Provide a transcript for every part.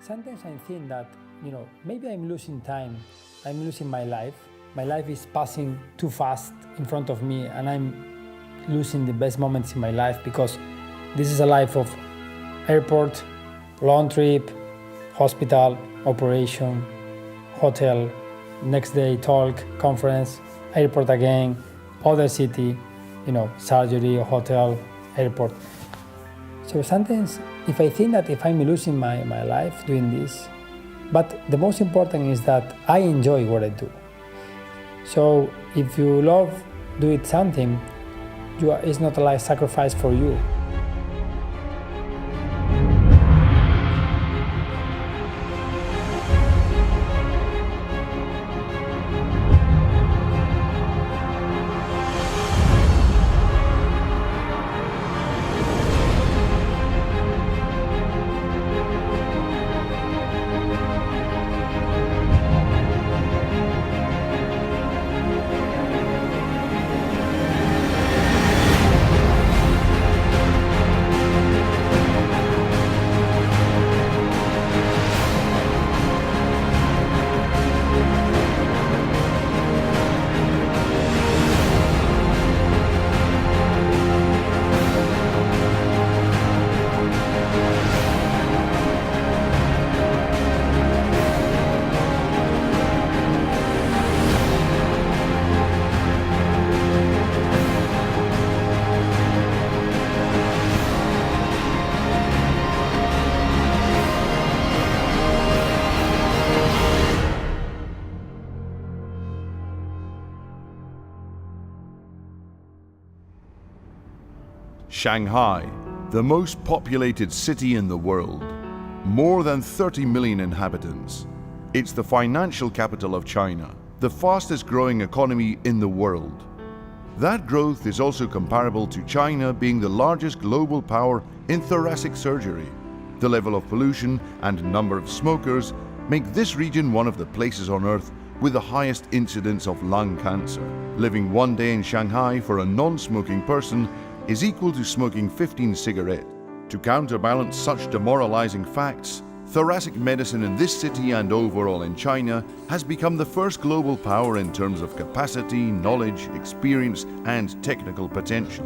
Sometimes I think that, maybe I'm losing time. I'm losing my life. My life is passing too fast in front of me, and I'm losing the best moments in my life because this is a life of airport, long trip, hospital, operation, hotel, next day talk, conference, airport again, other city, surgery, hotel, airport. So sometimes if I think that if I'm losing my life doing this, but the most important is that I enjoy what I do. So if you love doing something, it's not a life sacrifice for you. Shanghai, the most populated city in the world, more than 30 million inhabitants. It's the financial capital of China, the fastest growing economy in the world. That growth is also comparable to China being the largest global power in thoracic surgery. The level of pollution and number of smokers make this region one of the places on earth with the highest incidence of lung cancer. Living one day in Shanghai for a non-smoking person is equal to smoking 15 cigarettes. To counterbalance such demoralizing facts, thoracic medicine in this city and overall in China has become the first global power in terms of capacity, knowledge, experience, and technical potential.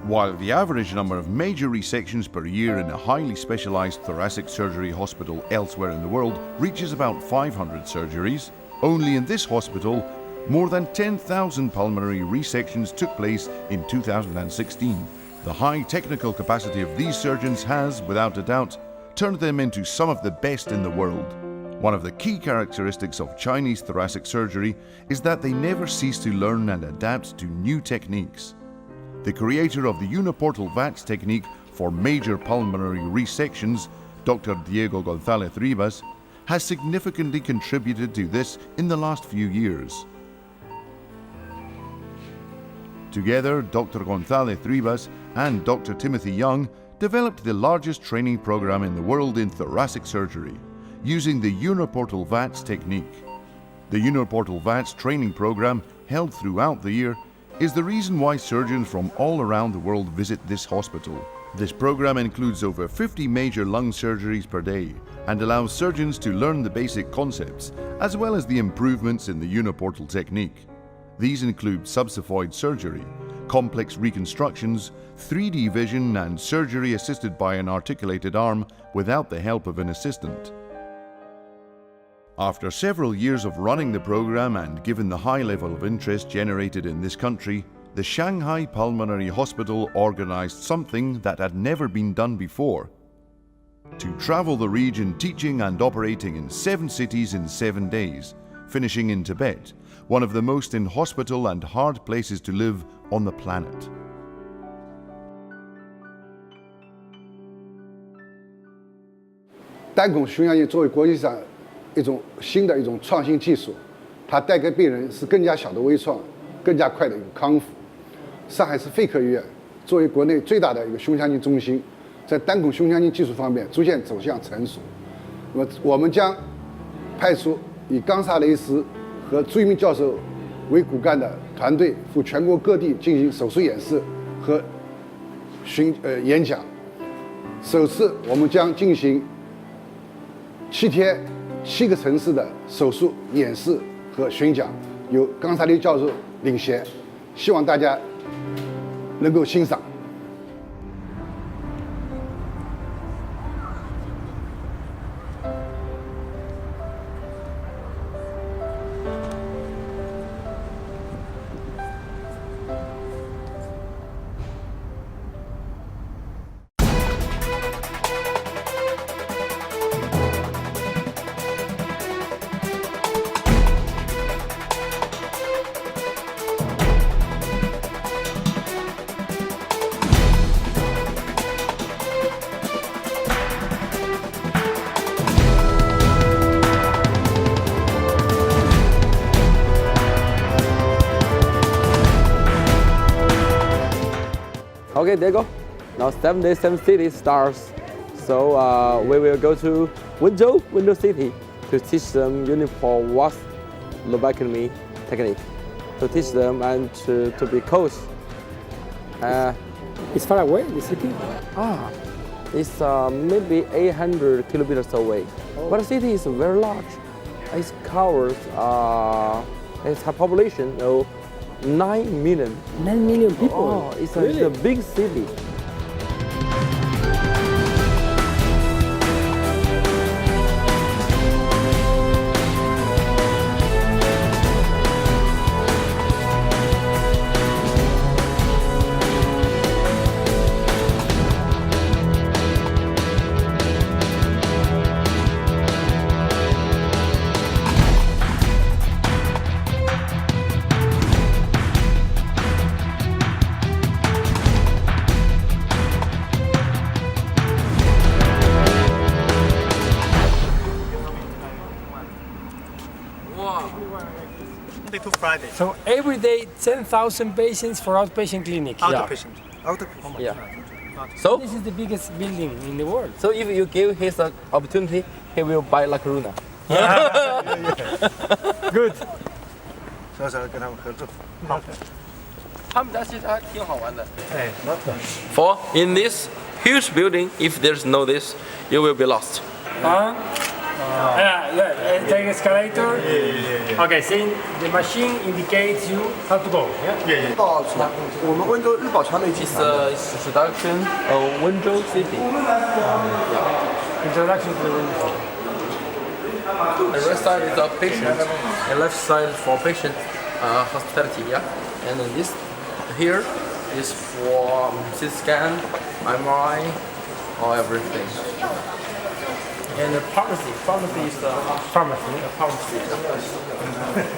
While the average number of major resections per year in a highly specialized thoracic surgery hospital elsewhere in the world reaches about 500 surgeries, only in this hospital, more than 10,000 pulmonary resections took place in 2016. The high technical capacity of these surgeons has, without a doubt, turned them into some of the best in the world. One of the key characteristics of Chinese thoracic surgery is that they never cease to learn and adapt to new techniques. The creator of the Uniportal VATS technique for major pulmonary resections, Dr. Gonzalez-Rivas, has significantly contributed to this in the last few years. Together, Dr. Gonzalez-Rivas and Dr. Timothy Young developed the largest training program in the world in thoracic surgery, using the Uniportal VATS technique. The Uniportal VATS training program, held throughout the year, is the reason why surgeons from all around the world visit this hospital. This program includes over 50 major lung surgeries per day and allows surgeons to learn the basic concepts, as well as the improvements in the Uniportal technique. These include subxiphoid surgery, complex reconstructions, 3D vision, and surgery assisted by an articulated arm without the help of an assistant. After several years of running the program and given the high level of interest generated in this country, the Shanghai Pulmonary Hospital organized something that had never been done before: to travel the region teaching and operating in 7 cities in 7 days, finishing in Tibet, one of the most inhospitable and hard places to live on the planet. 单孔胸腔镜作为国际上一种新的创新技术，它带给病人是更加小的微创，更加快的一个康复。上海市肺科医院作为国内最大的一个胸腔镜中心，在单孔胸腔镜技术方面逐渐走向成熟。那么我们将派出以冈萨雷斯和朱一鸣教授为骨干的团队赴全国各地进行手术演示和演讲。首次我们将进行7天7个城市的手术演示和宣讲，由冈萨雷教授领衔，希望大家能够欣赏。Okay, there you go. Now 7 days, 7 cities starts. So we will go to Window City, to teach them Uniportal VATS lobotomy technique, to teach them and to be coach. It's far away, the city? It's maybe 800 kilometers away. But the city is very large. It covers its population of 9 million. 9 million people? Oh, it's Really? a big city. Monday to Friday. So every day 10,000 patients for outpatient clinic. Outpatient. Outpatient. Yeah. So, This is the biggest building in the world. so if you give his an opportunity, he will buy La Corona. Good. 所以说跟他们合作。他们家其实还挺好玩的。哎，那 For in this huge building, if there's no this, you will be lost. Take escalator. Okay, saying the machine indicates you how to go. Yeah. 到船，我们温州日宝桥那集 It's 团的 a introduction of Wenzhou City. Introduction to the window. The right side is a patient, and left side for patient hospitality. Yeah, and then this here is for CT scan, MRI, or everything. And the pharmacy is the Pharmacy. pharmacy.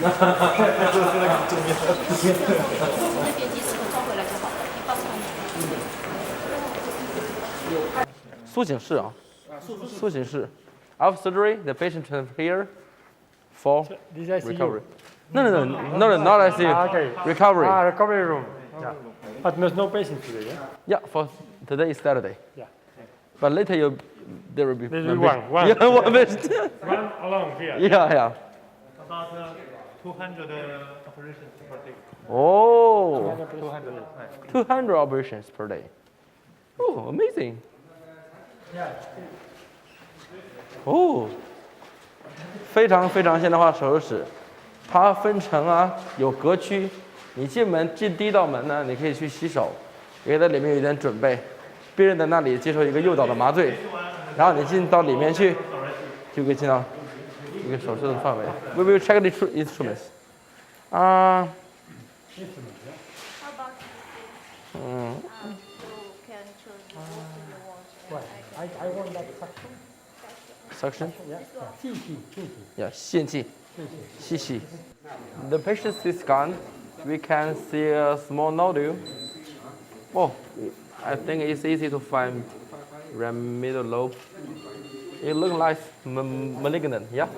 那边及时的装回来就好了，你告诉他们。苏醒室啊，苏醒室。After surgery, the patient is here for This is ICU. recovery. No, not ICU. Okay. Recovery. Recovery room. Yeah. But there's no patient today, yeah? Yeah, for today is Saturday. Yeah. But later there will be There will be patient. one. Yeah, one patient. One along here. Yeah. About 200 operations per day. Oh, 200. 200 operations per day. Oh, amazing. Oh, 非常现代化手术室，它分成有隔区，你进门进第一道门呢，你可以去洗手，也在里面有一点准备，病人在那里接受一个诱导的麻醉，然后你进到里面去，就可以进到一个手术的范围。We will check the instruments. How about you can choose what you want. I want that suction. Suction? Yeah, 吸气，吸气。The patient CT scan, we can see a small nodule. Oh, I think it's easy to find right middle lobe. It looks like malignant, yeah?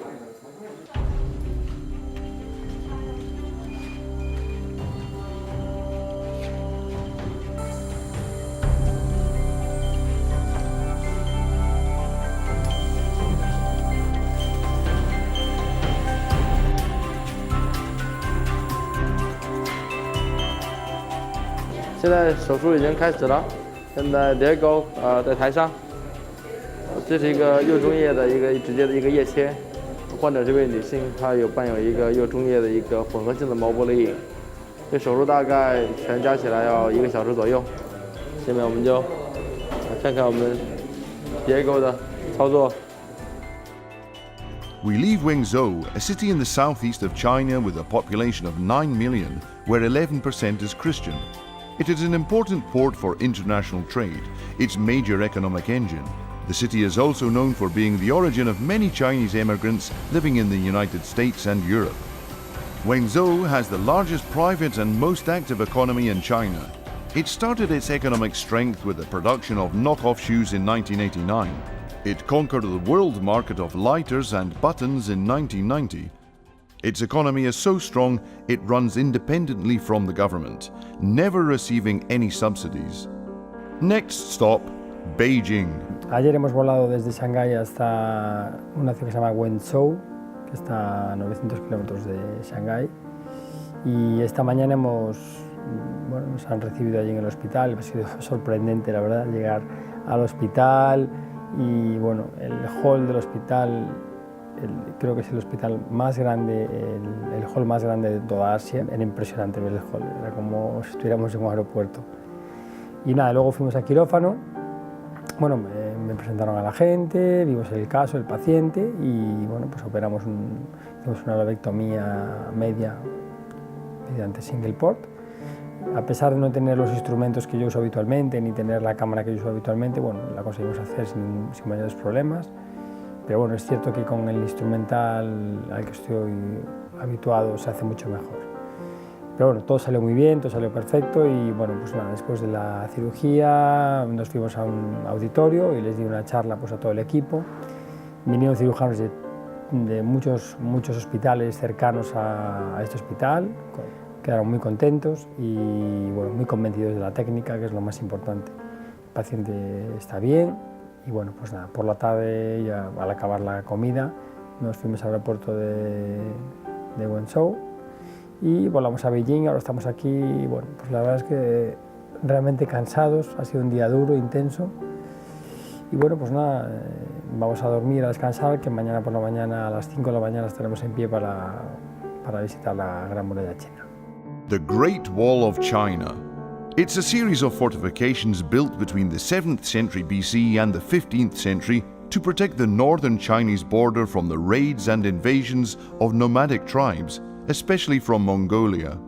现在手术已经开始了，现在Diego在台上，这是一个右中叶的一个直接的一个叶切。患者这位女性她伴有一个右中叶的一个混合性的毛玻璃影，这手术大概全加起来要1个小时左右。下面我们就看看我们结构的操作。 We leave Wenzhou, a city in the southeast of China with a population of 9 million, where 11% is Christian. It is an important port for international trade, its major economic engine. The city is also known for being the origin of many Chinese immigrants living in the United States and Europe. Wenzhou has the largest private and most active economy in China. It started its economic strength with the production of knockoff shoes in 1989. It conquered the world market of lighters and buttons in 1990. Its economy is so strong, it runs independently from the government, never receiving any subsidies. Next stop, Beijing. Ayer hemos volado desde Shanghái hasta una ciudad que se llama Wenzhou, que está a 900 kilómetros de Shanghái. Y esta mañana nos han recibido allí en el hospital. Ha sido sorprendente, la verdad, llegar al hospital. Y bueno, el hall del hospital, creo que es el hospital más grande, el hall más grande de toda Asia. Era impresionante ver el hall, era como si estuviéramos en un aeropuerto. Y nada, luego fuimos al quirófano, bueno, me presentaron a la gente, vimos el caso, el paciente y bueno, pues hicimos una lobectomía media mediante single port. A pesar de no tener los instrumentos que yo uso habitualmente, ni tener la cámara que yo uso habitualmente, bueno, la conseguimos hacer sin mayores problemas. Pero bueno, es cierto que con el instrumental al que estoy habituado se hace mucho mejor. Pero bueno, todo salió muy bien, todo salió perfecto y bueno, pues nada, después de la cirugía nos fuimos a un auditorio y les di una charla pues a todo el equipo. Vinieron cirujanos de muchos hospitales cercanos a este hospital. Quedaron muy contentos y bueno, muy convencidos de la técnica, que es lo más importante. El paciente está bien y bueno, pues nada, por la tarde, ya al acabar la comida, nos fuimos al aeropuerto de Wenzhou y volamos a Beijing. Ahora estamos aquí y bueno, pues la verdad es que realmente cansados, ha sido un día duro, intenso y bueno, pues nada, vamos a dormir, a descansar, que mañana por la mañana a las 5 de la mañana estaremos en pie para visitar la Gran Muralla China. The Great Wall of China. It's a series of fortifications built between the 7th century BC and the 15th century to protect the northern Chinese border from the raids and invasions of nomadic tribes, especially from Mongolia.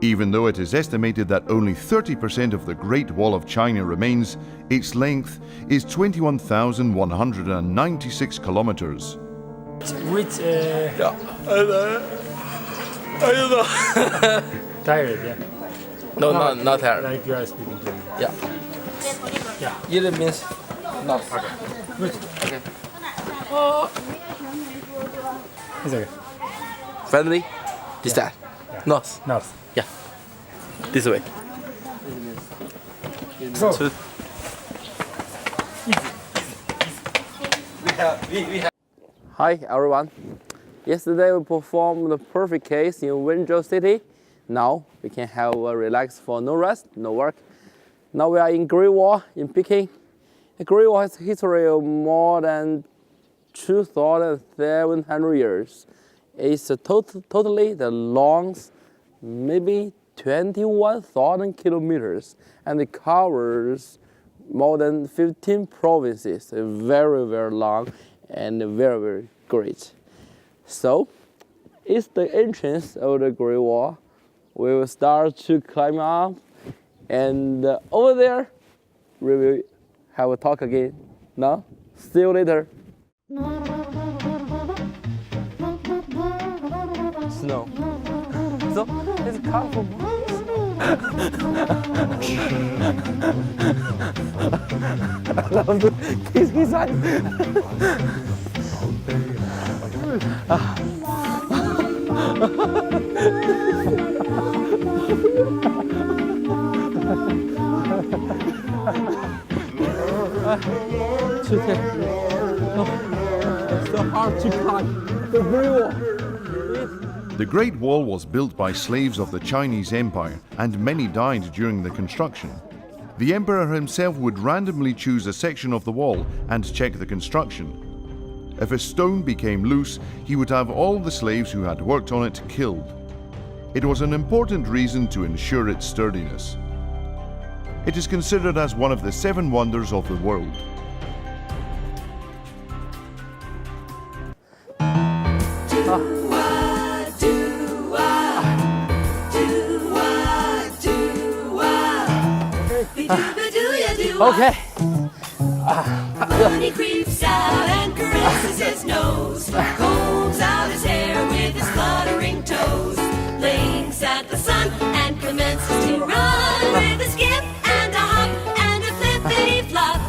Even though it is estimated that only 30% of the Great Wall of China remains, its length is 21,196 kilometers. Which, I don't know. tired, yeah. No, not tired. Like you are speaking to me. Yeah. Yeah. It means no. Okay. Good. Okay. It's okay. Friendly. This side. North. North. Yeah. This way. Go. So, we have. Hi everyone. Yesterday we performed the perfect case in Wenzhou City. Now we can have a relax for no rest, no work. Now we are in Great Wall in Peking. The Great Wall has a history of more than 2,700 years. It's totally the longest, maybe 21,000 kilometers, and it covers more than 15 provinces. Very, very long and very, very great. So, it's the entrance of the Great Wall. We will start to climb up, and over there, we will have a talk again. Now, see you later. Snow. So, it's colorful. I love to kiss his eyes. It's so hard to climb the Great Wall. The Great Wall was built by slaves of the Chinese Empire, and many died during the construction. The emperor himself would randomly choose a section of the wall and check the construction. If a stone became loose, he would have all the slaves who had worked on it killed. It was an important reason to ensure its sturdiness. It is considered as one of the 7 wonders of the world. Okay. When he creeps out and caresses his nose, combs out his hair with his fluttering toes, blinks at the sun and commences to run with a skip and a hop and a flippity flop,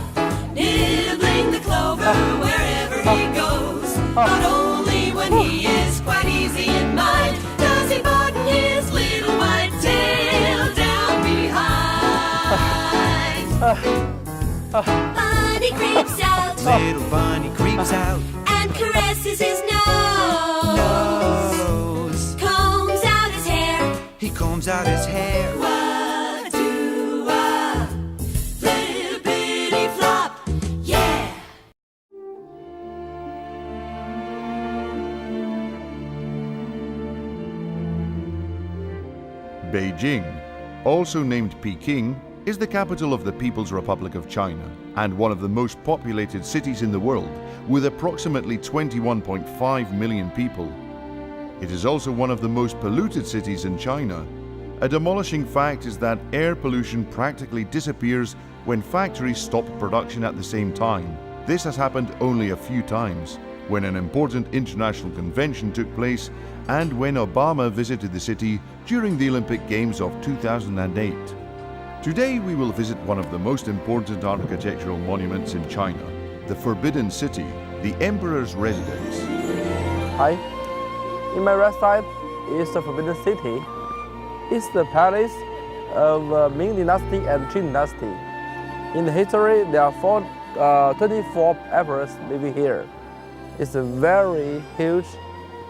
nibbling the clover wherever he goes. Not only when he is quite easy in mind does he button his little white tail down behind. Bunny creeps out, Little bunny creeps out and caresses his nose, combs out his hair. He combs out his hair. Wah-doo-wah, flippity-flop, yeah. Beijing, also named Peking, is the capital of the People's Republic of China and one of the most populated cities in the world, with approximately 21.5 million people. It is also one of the most polluted cities in China. A demolishing fact is that air pollution practically disappears when factories stop production at the same time. This has happened only a few times, when an important international convention took place and when Obama visited the city during the Olympic Games of 2008. Today we will visit one of the most important architectural monuments in China, the Forbidden City, the Emperor's Residence. Hi. In my right side is the Forbidden City. It's the palace of Ming Dynasty and Qing Dynasty. In the history, there are 24 emperors living here. It's a very huge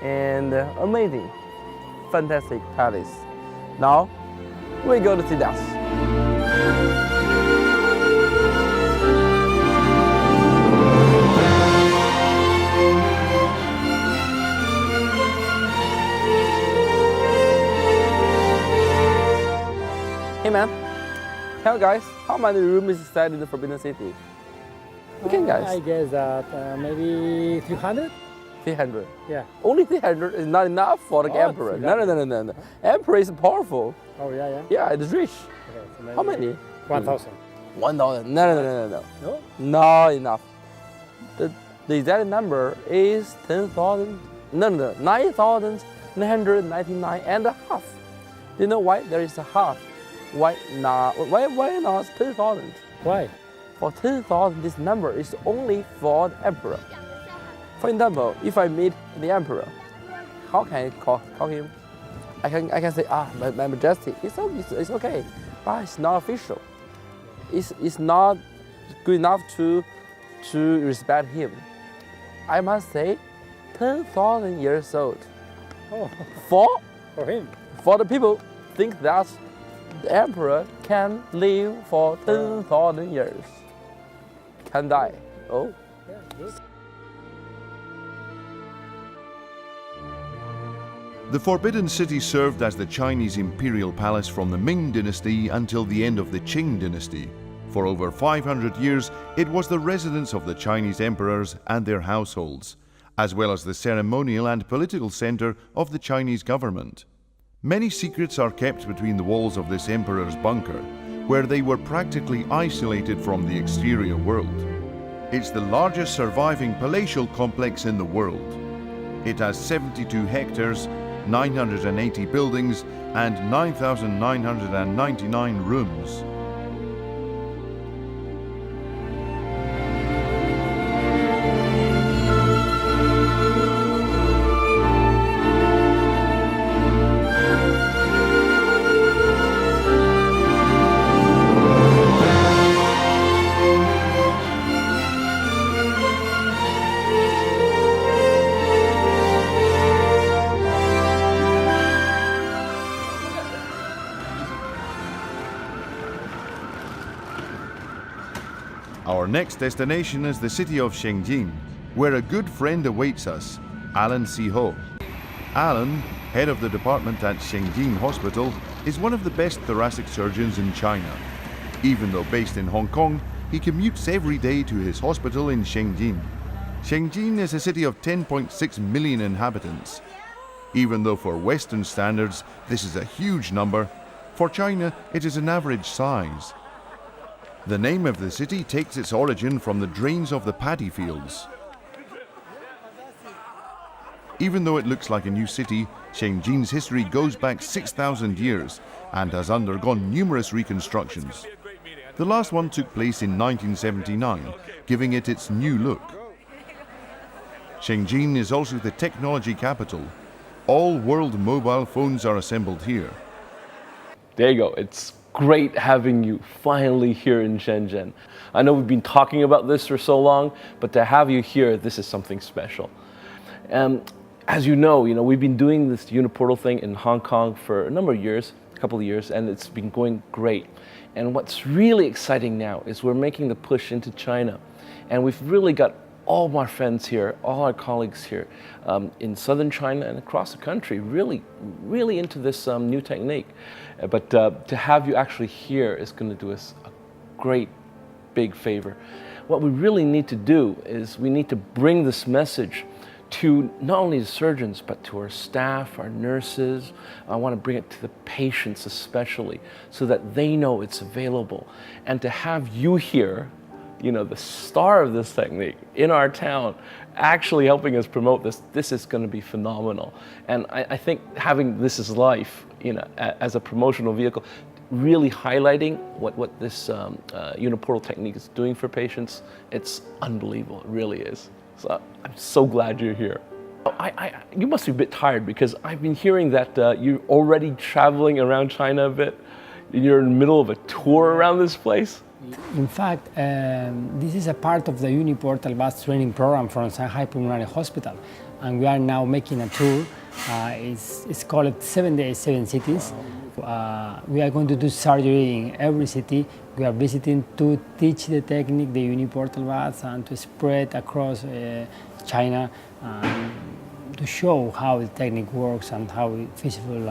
and amazing, fantastic palace. Now, we go to see that. Hey man, tell guys, how many rooms is inside in the Forbidden City? Okay guys. I guess that maybe 300? 300. Yeah. Only 300 is not enough for the Oh, emperor. 300. No. Emperor is powerful. Oh, yeah, yeah. Yeah, it's rich. Okay, so How maybe many? 1,000. 1,000. No. No? Not enough. The exact number is 10,000. No. 9,999 and a half. Do you know why there is a half? Why not 10,000? Why? For 10,000, this number is only for the emperor. For example, if I meet the emperor, how can I call him? I can say, my Majesty. It's okay, but it's not official. It's not good enough to respect him. I must say, 10,000 years old. Oh, For him. For the people think that the emperor can live for 10,000 years. Can die. Oh. Yeah, good. The Forbidden City served as the Chinese imperial palace from the Ming dynasty until the end of the Qing dynasty. For over 500 years, it was the residence of the Chinese emperors and their households, as well as the ceremonial and political center of the Chinese government. Many secrets are kept between the walls of this emperor's bunker, where they were practically isolated from the exterior world. It's the largest surviving palatial complex in the world. It has 72 hectares, 980 buildings, and 9,999 rooms. Our next destination is the city of Shenzhen, where a good friend awaits us, Alan C. Ho. Alan, head of the department at Shenzhen Hospital, is one of the best thoracic surgeons in China. Even though based in Hong Kong, he commutes every day to his hospital in Shenzhen. Shenzhen is a city of 10.6 million inhabitants. Even though for Western standards this is a huge number, for China it is an average size. The name of the city takes its origin from the drains of the paddy fields. Even though it looks like a new city, Shenzhen's history goes back 6,000 years and has undergone numerous reconstructions. The last one took place in 1979, giving it its new look. Shenzhen is also the technology capital. All world mobile phones are assembled here. There you go. It's great having you finally here in Shenzhen. I know we've been talking about this for so long, but to have you here, this is something special. As you know, we've been doing this Uniportal thing in Hong Kong for a number of years, a couple of years, and it's been going great. And what's really exciting now is we're making the push into China. And we've really got all of our friends here, all our colleagues here in southern China and across the country really into this new technique. But to have you actually here is going to do us a great big favor. What we really need to do is we need to bring this message to not only the surgeons, but to our staff, our nurses. I want to bring it to the patients especially, so that they know it's available. And to have you here, the star of this technique in our town, actually helping us promote this is going to be phenomenal. And I think having This Is Life, as a promotional vehicle, really highlighting what this Uniportal technique is doing for patients, it's unbelievable, it really is. So I'm so glad you're here. You must be a bit tired, because I've been hearing that you're already traveling around China a bit. You're in the middle of a tour around this place. In fact, this is a part of the Uniportal VATS training program from Shanghai Pulmonary Hospital, and we are now making a tour. It's called 7 Days, 7 Cities. We are going to do surgery in every city. We are visiting to teach the technique, the Uniportal VATS, and to spread across China, to show how the technique works and how it's feasible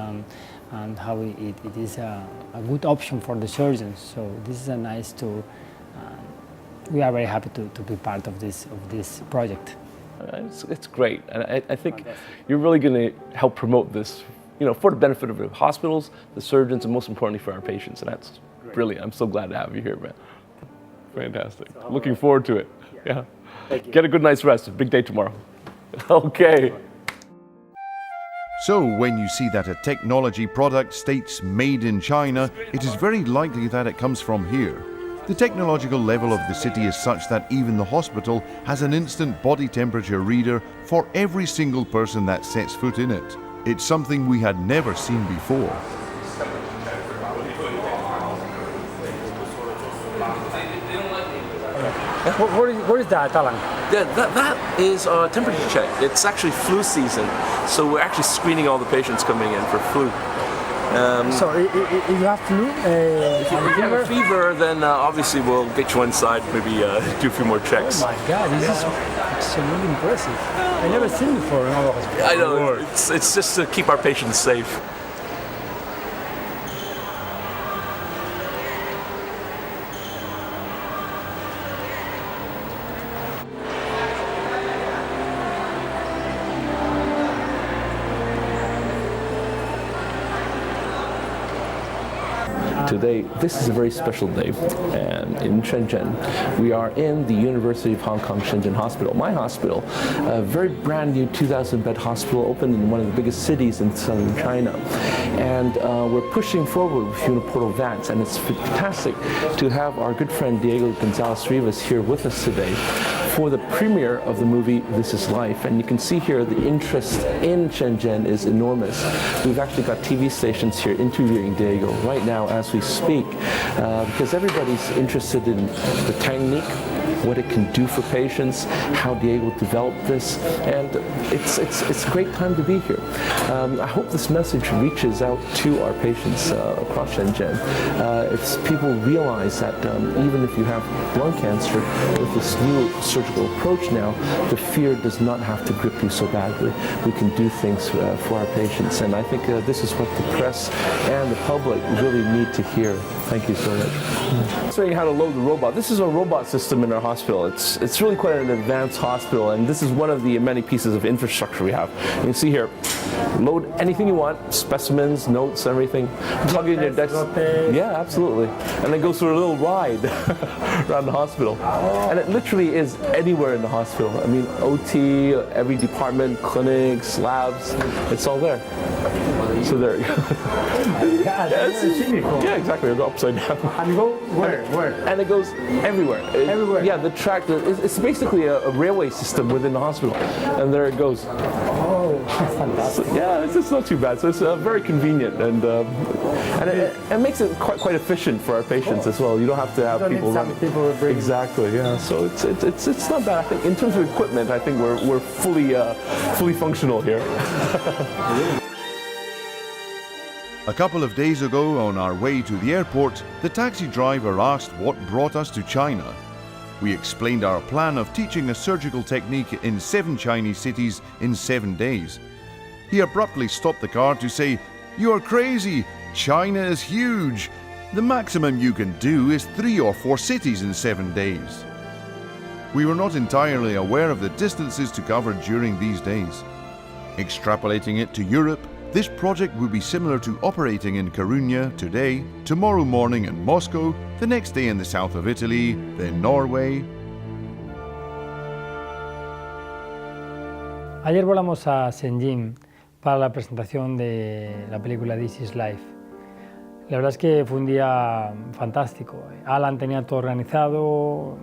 and how it is a good option for the surgeons. So this is a nice tour. We are very happy to be part of this project. It's great, and I think you're really going to help promote this, for the benefit of the hospitals, the surgeons, and most importantly for our patients. And that's brilliant. I'm so glad to have you here, man. Fantastic. Looking forward to it. Yeah. Get a good night's rest. Big day tomorrow. Okay. So when you see that a technology product states made in China, it is very likely that it comes from here. The technological level of the city is such that even the hospital has an instant body temperature reader for every single person that sets foot in it. It's something we had never seen before. What is that, Alan? That is a temperature check. It's actually flu season, so we're actually screening all the patients coming in for flu. So if you have flu, if you have a fever, then obviously we'll get you inside, maybe do a few more checks. Oh my God, this is absolutely impressive. I've never seen before in our hospital. I know, it's just to keep our patients safe. Today, this is a very special day in Shenzhen. We are in the University of Hong Kong Shenzhen Hospital, my hospital, a very brand new 2,000-bed hospital opened in one of the biggest cities in southern China. And we're pushing forward with Uniportal VATS, and it's fantastic to have our good friend Diego Gonzalez-Rivas here with us today for the premiere of the movie This Is Life. And you can see here the interest in Shenzhen is enormous. We've actually got TV stations here interviewing Diego right now as we speak, because everybody's interested in the technique, what it can do for patients, how Diego developed this, and it's a great time to be here. I hope this message reaches out to our patients across Shenzhen. If people realize that even if you have lung cancer, with this new surgical approach now, the fear does not have to grip you so badly. We can do things for our patients, and I think this is what the press and the public really need to hear. Thank you so much. Showing you how to load the robot. This is a robot system in our hospital. It's really quite an advanced hospital, and this is one of the many pieces of infrastructure we have. You can see here, load anything you want, specimens, notes, everything. Plug in your desk. Yeah, absolutely. And then goes through a little ride around the hospital. And it literally is anywhere in the hospital. I mean, OT, every department, clinics, labs, it's all there. So there you go. Yeah, exactly. It'll go upside down. And go where? And it goes everywhere. Everywhere? Yeah, the track, it's basically a railway system within the hospital. And there it goes. Oh, fantastic. So, yeah, it's not too bad. So it's very convenient, and it makes it quite efficient for our patients as well. You don't have to have people running. Exactly, yeah. So it's not bad. I think in terms of equipment, I think we're fully functional here. A couple of days ago, on our way to the airport, the taxi driver asked what brought us to China. We explained our plan of teaching a surgical technique in 7 Chinese cities in 7 days. He abruptly stopped the car to say, "You are crazy! China is huge! The maximum you can do is 3 or 4 cities in 7 days." We were not entirely aware of the distances to cover during these days. Extrapolating it to Europe, this project will be similar to operating in Coruña today, tomorrow morning in Moscow, the next day in the south of Italy, then Norway. Ayer volamos a Shenzhen para la presentación de la película This is Life. La verdad es que fue un día fantástico. Alan tenía todo organizado,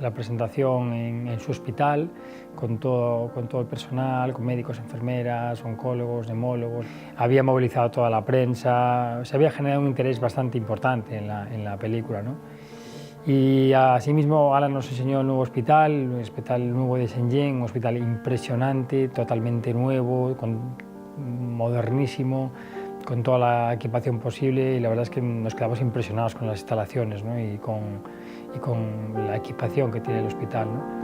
la presentación en su hospital, con todo el personal, con médicos, enfermeras, oncólogos, neumólogos. Había movilizado toda la prensa, se había generado un interés bastante importante en la película, ¿no? Y asimismo Alan nos enseñó el nuevo hospital, el hospital nuevo de Shenzhen, un hospital impresionante, totalmente nuevo, modernísimo, con toda la equipación posible, y la verdad es que nos quedamos impresionados con las instalaciones, ¿no? y con la equipación que tiene el hospital, ¿no?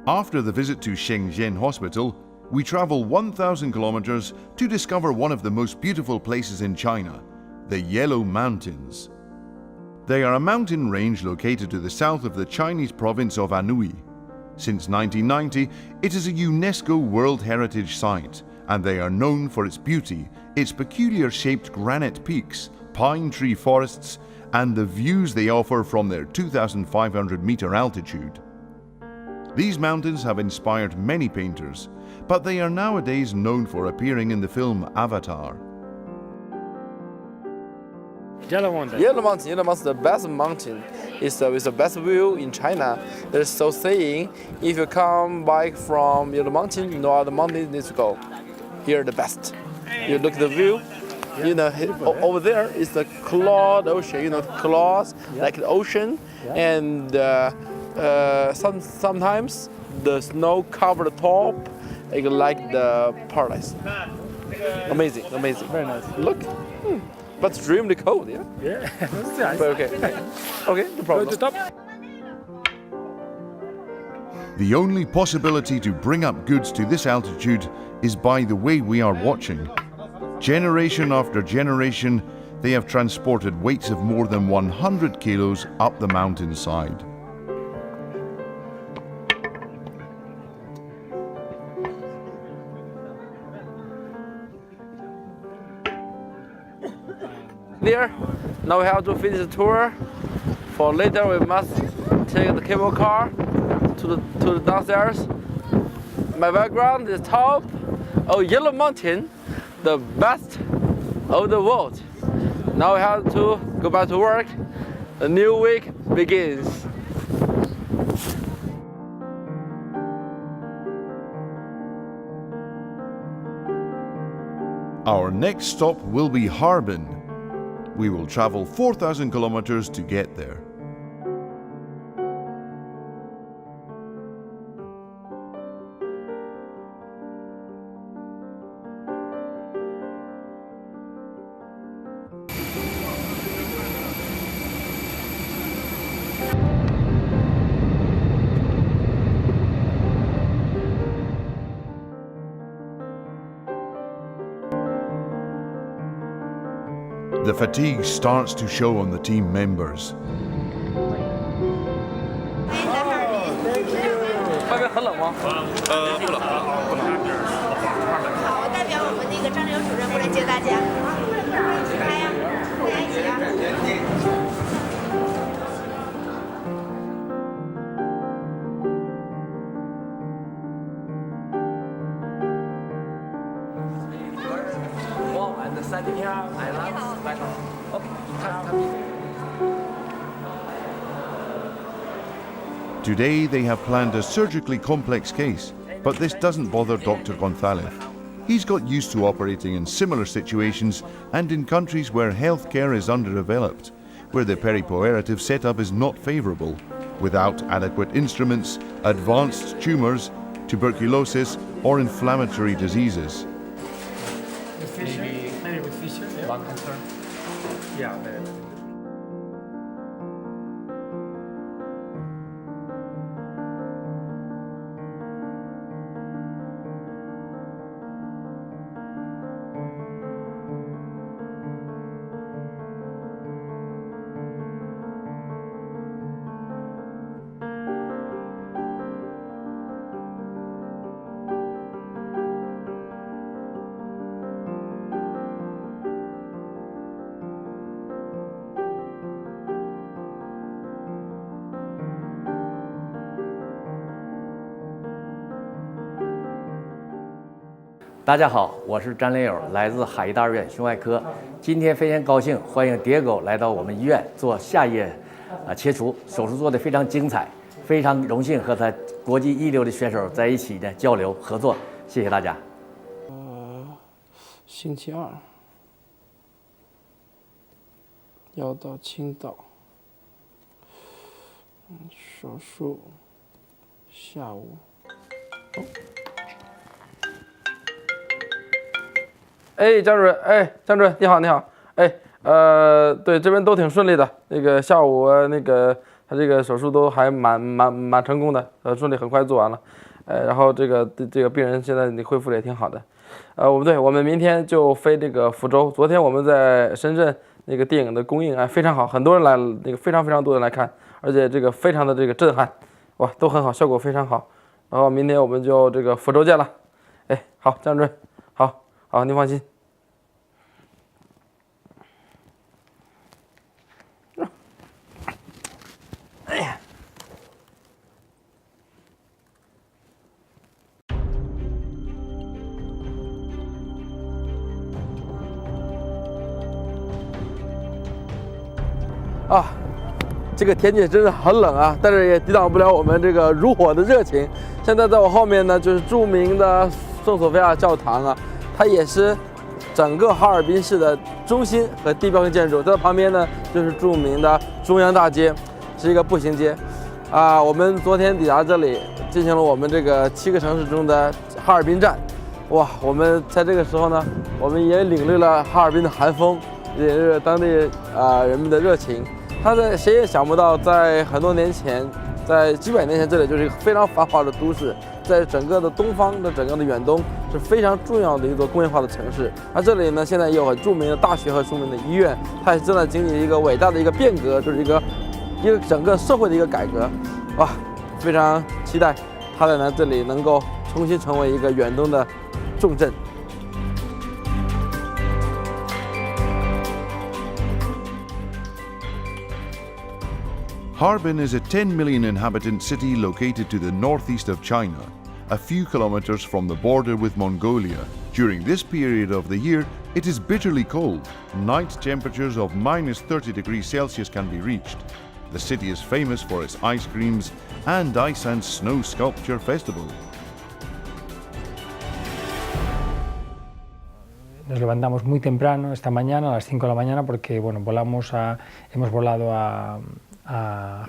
After the visit to Shenzhen Hospital, we travel 1,000 kilometers to discover one of the most beautiful places in China, the Yellow Mountains. They are a mountain range located to the south of the Chinese province of Anhui. Since 1990, it is a UNESCO World Heritage Site, and they are known for its beauty, its peculiar shaped granite peaks, pine tree forests, and the views they offer from their 2,500-meter altitude. These mountains have inspired many painters, but they are nowadays known for appearing in the film Avatar. Yellow Mountain, the best mountain. It's the best view in China. There's so saying, if you come back from Yellow Mountain, no other mountain needs to go. Here the best. You look at the view, you know, over there is the cloud ocean, you know, clouds like the ocean, and sometimes the snow cover the top, like the paradise. Amazing. Very nice. Look, but extremely cold, yeah? Yeah, that's nice. But okay, no problem. Stop. The only possibility to bring up goods to this altitude is by the way we are watching. Generation after generation, they have transported weights of more than 100 kilos up the mountainside. There, now we have to finish the tour. For later, we must take the cable car to the downstairs. My background is top of Yellow Mountain, the best of the world. Now we have to go back to work. The new week begins. Our next stop will be Harbin. We will travel 4,000 kilometers to get there. The fatigue starts to show on the team members. 外面很冷吗？好，我代表我们那个张刘主任过来接大家。来呀，大家一起啊。Today they have planned a surgically complex case, but this doesn't bother Dr. Gonzalez. He's got used to operating in similar situations and in countries where healthcare is underdeveloped, where the perioperative setup is not favourable, without adequate instruments, advanced tumours, tuberculosis or inflammatory diseases. Maybe with fissure, yeah. Lung cancer. Yeah.大家好，我是张连友，来自海医大院胸外科。今天非常高兴，欢迎Diego来到我们医院做下叶切除，手术做得非常精彩，非常荣幸和他国际一流的选手在一起的交流合作，谢谢大家。星期二要到青岛，手术下午。哎，张主任，哎，张主任，你好，你好，哎，对，这边都挺顺利的，那个下午那个他这个手术都还蛮成功的，顺利很快做完了，然后这个病人现在恢复的也挺好的，我们明天就飞这个福州，昨天我们在深圳那个电影的公映，哎，非常好，很多人来，那个非常多人来看，而且这个非常的这个震撼，哇，都很好，效果非常好，然后明天我们就这个福州见了，哎，好，张主任，好，您放心。哎呀，这个天气真是很冷啊，但是也抵挡不了我们这个如火的热情。现在在我后面呢，就是著名的圣索菲亚教堂啊。它也是整个哈尔滨市的中心和地标性建筑，在旁边呢就是著名的中央大街，是一个步行街。我们昨天抵达这里，进行了我们这个7个城市中的哈尔滨站。哇，我们在这个时候呢，我们也领略了哈尔滨的寒风，也是当地人们的热情。谁也想不到，在很多年前，在几百年前，这里就是一个非常繁华的都市。在整个的东方的整个的远东是非常重要的一座工业化的城市，而这里呢现在也有很著名的大学和著名的医院，它也正在经历一个伟大的一个变革，就是一个整个社会的一个改革，哇，非常期待它在这里能够重新成为一个远东的重镇。Harbin is a 10 million inhabitant city located to the northeast of China, a few kilometers from the border with Mongolia. During this period of the year, it is bitterly cold. Night temperatures of -30 degrees Celsius can be reached. The city is famous for its ice creams and ice and snow sculpture festival. Nos levantamos muy temprano esta mañana, a las 5 de la mañana, porque bueno, hemos volado a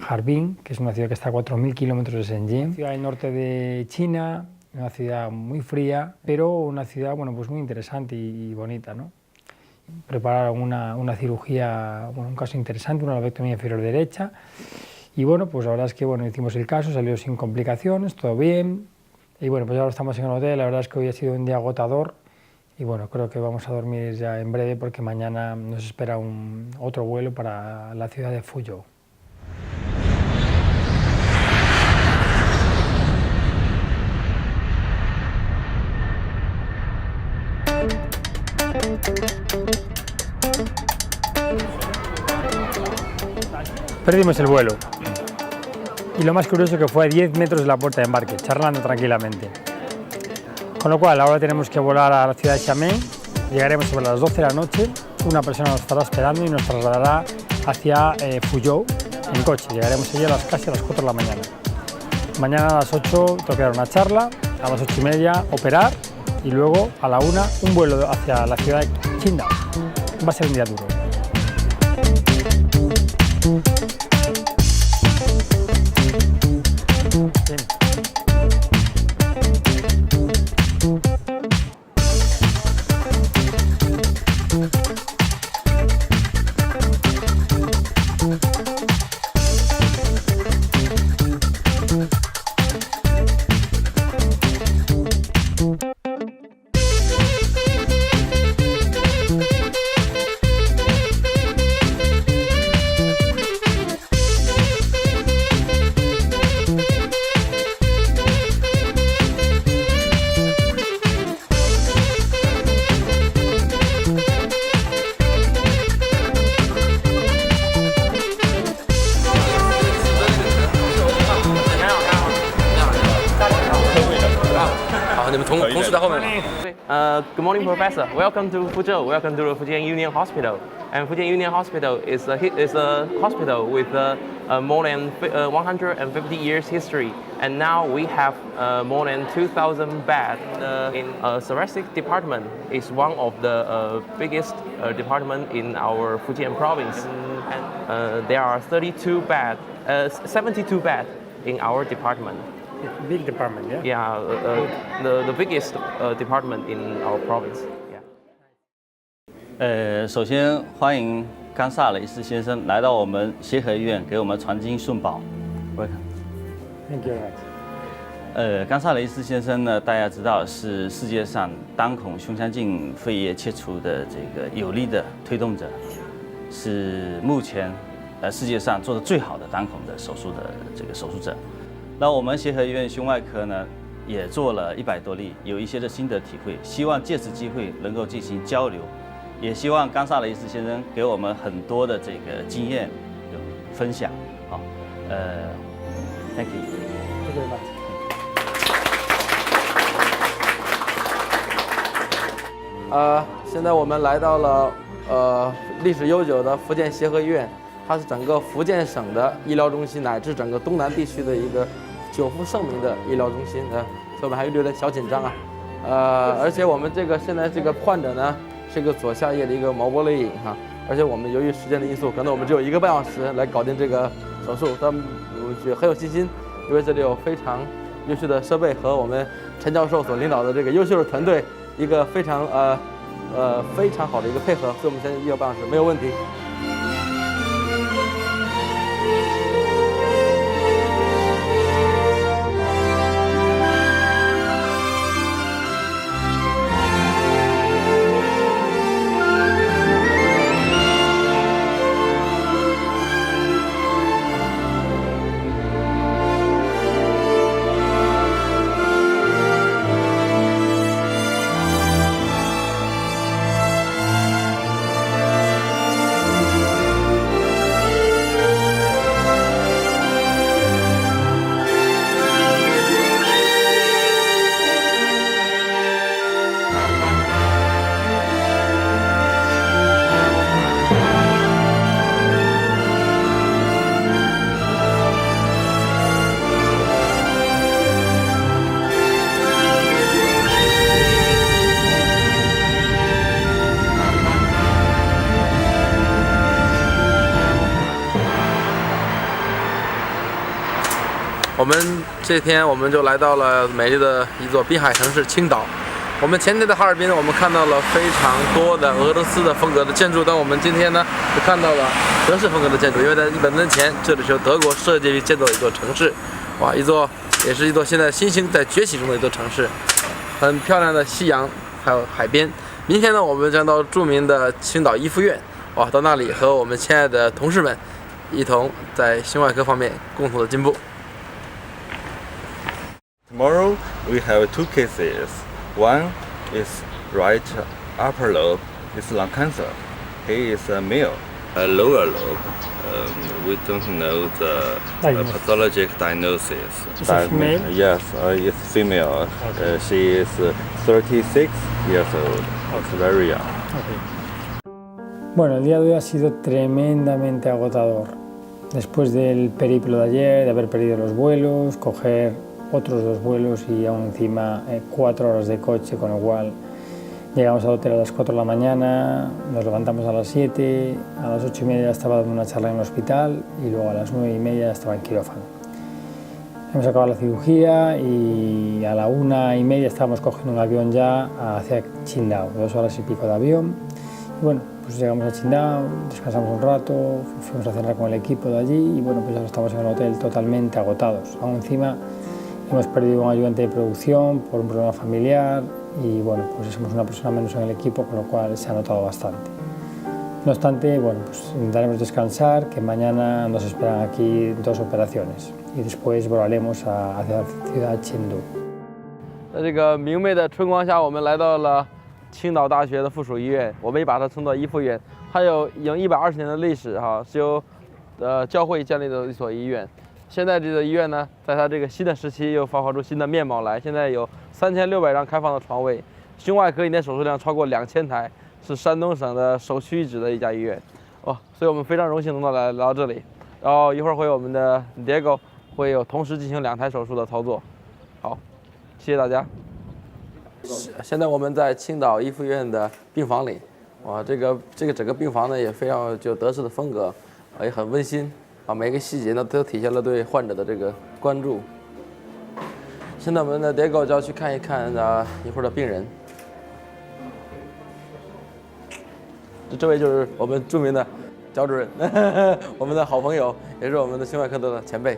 Harbin, que es una ciudad que está a 4.000 kilómetros de Shenzhen, ciudad del norte de China, una ciudad muy fría, pero una ciudad bueno, pues muy interesante y bonita, ¿no? Prepararon una cirugía, bueno, un caso interesante, una lobectomía inferior derecha, y bueno, pues la verdad es que bueno, hicimos el caso, salió sin complicaciones, todo bien, y bueno, pues ahora estamos en el hotel. La verdad es que hoy ha sido un día agotador, Y bueno, creo que vamos a dormir ya en breve porque mañana nos espera otro vuelo para la ciudad de Fuzhou. Perdimos el vuelo. Y lo más curioso que fue a 10 metros de la puerta de embarque, charlando tranquilamente. Con lo cual, ahora tenemos que volar a la ciudad de Xiamen, llegaremos sobre las 12 de la noche, una persona nos estará esperando y nos trasladará hacia Fuzhou en coche. Llegaremos allí casi a las 4 de la mañana. Mañana a las 8 tocará una charla, a las 8:30 operar y luego a la 1 un vuelo hacia la ciudad de Qingdao. Va a ser un día duro. Bien. Good morning, Professor. Welcome to Fuzhou. Welcome to the Fujian Union Hospital. And Fujian Union Hospital is a hospital with more than 150 years history. And now we have more than 2,000 beds in thoracic department. Is one of the biggest department in our Fujian province. And there are 72 beds in our department. Big department, yeah? Yeah, the biggest department in our province. Yeah. 首先欢迎冈萨雷斯先生来到我们协和医院，给我们传经送宝。Thank you very much. 冈萨雷斯先生呢，大家知道是世界上单孔胸腔镜肺叶切除的这个有力的推动者，是目前世界上做的最好的单孔的手术的这个手术者。那我们协和医院胸外科呢，也做了100多例，有一些的心得体会，希望借此机会能够进行交流，也希望冈萨雷斯先生给我们很多的这个经验分享。好，Thank you. Thank you very much. 现在我们来到了历史悠久的福建协和医院，它是整个福建省的医疗中心，乃至整个东南地区的一个久负盛名的医疗中心。所以我们还有点小紧张啊。而且我们现在这个患者呢，是一个左下叶的一个毛玻璃影哈。而且我们由于时间的因素，可能我们只有1个半小时来搞定这个手术，但我们很有信心，因为这里有非常优秀的设备和我们陈教授所领导的这个优秀的团队，一个非常好的一个配合，所以我们现在1个半小时没有问题。我们这天我们就来到了美丽的一座滨海城市青岛。我们前天在哈尔滨，我们看到了非常多的俄罗斯的风格的建筑，但我们今天呢，就看到了德式风格的建筑。因为在100多年前，这里是由德国设计建造的一座城市，哇，也是一座现在新兴在崛起中的一座城市，很漂亮的夕阳，还有海边。明天呢，我们将到著名的青岛一附院，哇，到那里和我们亲爱的同事们一同在心外科方面共同的进步。Tomorrow we have 2 cases. One is right upper lobe, it's lung cancer. He is a male. Lower lobe, we don't know the pathologic diagnosis. Is it female? Yes, it's female. She is 36 years old. It's very young. Bueno, el día de hoy ha sido tremendamente agotador. Después del periplo de ayer, de haber perdido los vuelos, coger otros 2 vuelos y aún encima 4 horas de coche, con lo cual llegamos al hotel a las 4 de la mañana, nos levantamos a las 7, a las 8 y media estaba dando una charla en el hospital y luego a las 9 y media estaba en quirófano. Hemos acabado la cirugía y a la 1 y media estábamos cogiendo un avión ya hacia Qingdao, 2 horas y pico de avión. Y bueno, pues llegamos a Qingdao, descansamos un rato, fuimos a cenar con el equipo de allí y bueno, pues ya estamos en el hotel totalmente agotados. Aún encima hemos perdido un ayudante de producción por un problema familiar y bueno, pues somos una persona menos en el equipo, con lo cual se ha notado bastante. No obstante, bueno, pues intentaremos descansar, que mañana nos esperan aquí 2 operaciones y después volaremos hacia la ciudad de Chengdu. 在这个明媚的春光下，我们来到了青岛大学的附属医院，我们也把它称作一附院。它已经120年的历史哈，是由教会建立的一所医院。现在这个医院呢，在它这个新的时期又发挥出新的面貌来。现在有3600张开放的床位，胸外科一天手术量超过2000台，是山东省的首屈一指的一家医院。所以我们非常荣幸能够来到这里。然后一会儿会有我们的 Diego 会有同时进行2台手术的操作。好，谢谢大家。现在我们在青岛一附院的病房里，哇，这个整个病房呢也非常具有德式的风格，也很温馨。每个细节呢都体现了对患者的这个关注。现在我们的 Diego 就要去看一看一会儿的病人。这位就是我们著名的焦主任，我们的好朋友，也是我们的心外科的前辈。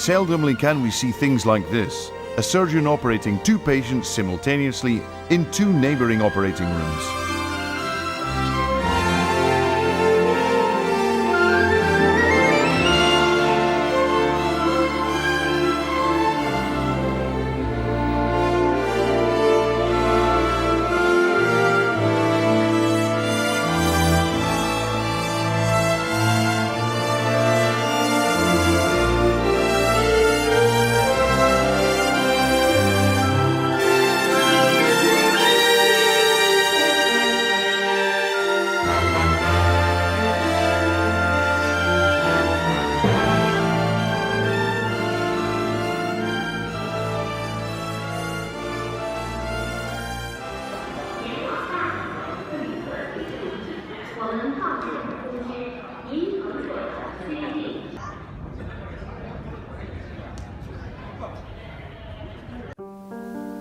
Seldomly can we see things like this, a surgeon operating 2 patients simultaneously in 2 neighbouring operating rooms.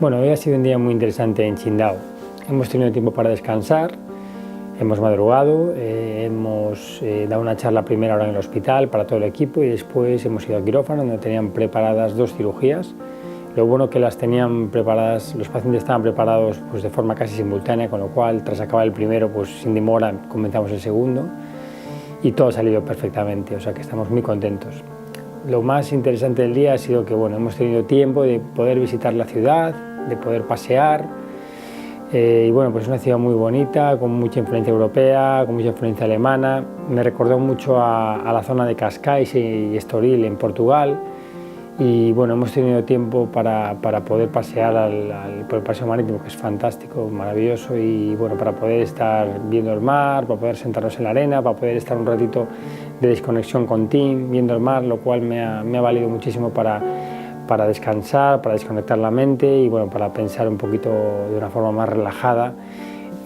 Bueno, hoy ha sido un día muy interesante en Qingdao. Hemos tenido tiempo para descansar, hemos madrugado, hemos dado una charla a primera hora en el hospital para todo el equipo y después hemos ido al quirófano donde tenían preparadas 2 cirugías. Lo bueno que las tenían preparadas, los pacientes estaban preparados pues, de forma casi simultánea, con lo cual tras acabar el primero, pues sin demora comenzamos el segundo y todo ha salido perfectamente, o sea que estamos muy contentos. Lo más interesante del día ha sido que bueno, hemos tenido tiempo de poder visitar la ciudad, de poder pasear y bueno, pues es una ciudad muy bonita, con mucha influencia europea, con mucha influencia alemana. Me recordó mucho a la zona de Cascais y Estoril en Portugal y bueno, hemos tenido tiempo para poder pasear por el paseo marítimo, que es fantástico, maravilloso, y bueno, para poder estar viendo el mar, para poder sentarnos en la arena, para poder estar un ratito de desconexión con Tim, viendo el mar, lo cual me ha valido muchísimo para descansar, para desconectar la mente y bueno, para pensar un poquito de una forma más relajada